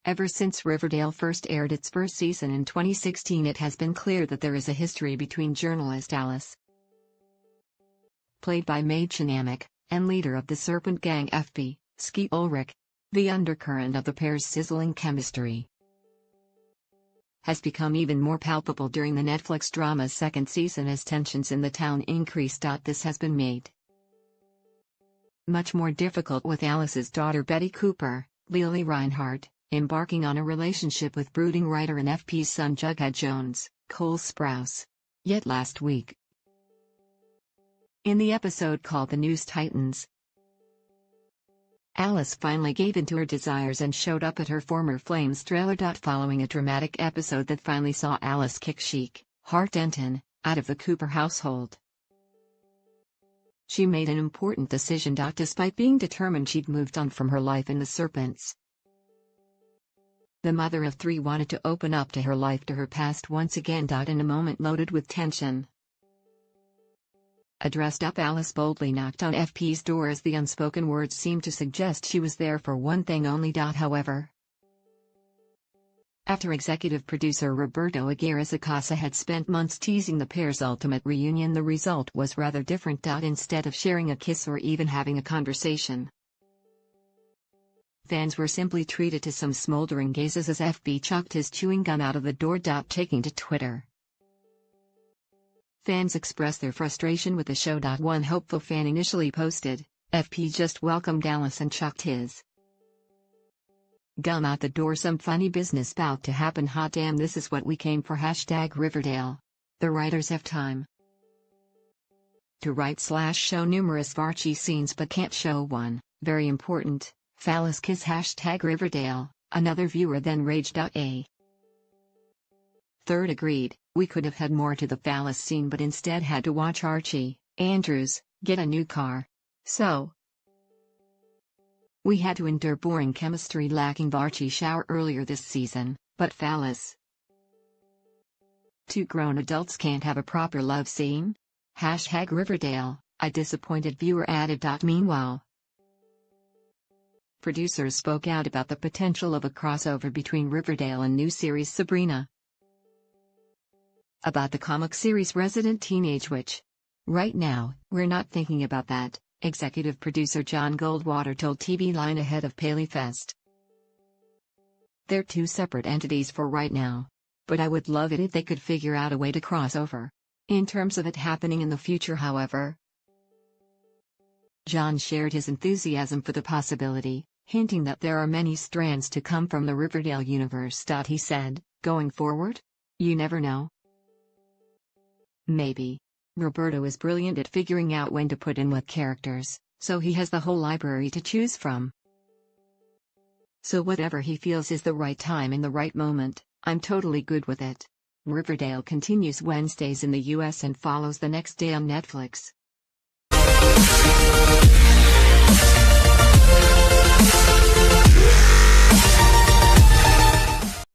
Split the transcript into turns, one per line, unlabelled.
Ever since Riverdale first aired its first season in 2016, it has been clear that there is a history between journalist Alice, played by Madchen Amick, and leader of the Serpent gang FP, Skeet Ulrich. The undercurrent of the pair's sizzling chemistry has become even more palpable during the Netflix drama's second season as tensions in the town increase. This has been made much more difficult with Alice's daughter Betty Cooper, Lily Reinhardt, embarking on a relationship with brooding writer and FP's son Jughead Jones, Cole Sprouse. Yet last week, in the episode called The News Titans, Alice finally gave in to her desires and showed up at her former flame's trailer. Following a dramatic episode that finally saw Alice kick Sheik, Hart Denton, out of the Cooper household, she made an important decision. Despite being determined she'd moved on from her life in the Serpents, the mother of three wanted to open up to her life, to her past once again. In a moment loaded with tension, a dressed-up Alice boldly knocked on FP's door as the unspoken words seemed to suggest she was there for one thing only. However, after executive producer Roberto Aguirre-Sacasa had spent months teasing the pair's ultimate reunion, the result was rather different. Instead of sharing a kiss or even having a conversation, fans were simply treated to some smoldering gazes as FP chucked his chewing gum out of the door. Taking to Twitter, fans expressed their frustration with the show. One hopeful fan initially posted, "FP just welcomed Alice and chucked his gum out the door. Some funny business bout to happen. Hot damn, this is what we came for. #Riverdale. The writers have time to write/show numerous Varchi scenes but can't show one very important phallus kiss. #Riverdale." Another viewer then raged out. A third agreed, "We could have had more to the phallus scene but instead had to watch Archie Andrews get a new car. So we had to endure boring chemistry lacking Varchi shower earlier this season, but phallus. Two grown adults can't have a proper love scene? #Riverdale," a disappointed viewer added. Meanwhile, producers spoke out about the potential of a crossover between Riverdale and new series Sabrina, about the comic series Resident Teenage Witch. "Right now, we're not thinking about that," executive producer John Goldwater told TV Line ahead of Paley Fest. "They're two separate entities for right now. But I would love it if they could figure out a way to cross over. In terms of it happening in the future, however." John shared his enthusiasm for the possibility, hinting that there are many strands to come from the Riverdale universe. He said, "Going forward? You never know. Maybe. Roberto is brilliant at figuring out when to put in what characters, so he has the whole library to choose from. So whatever he feels is the right time in the right moment, I'm totally good with it." Riverdale continues Wednesdays in the US and follows the next day on Netflix.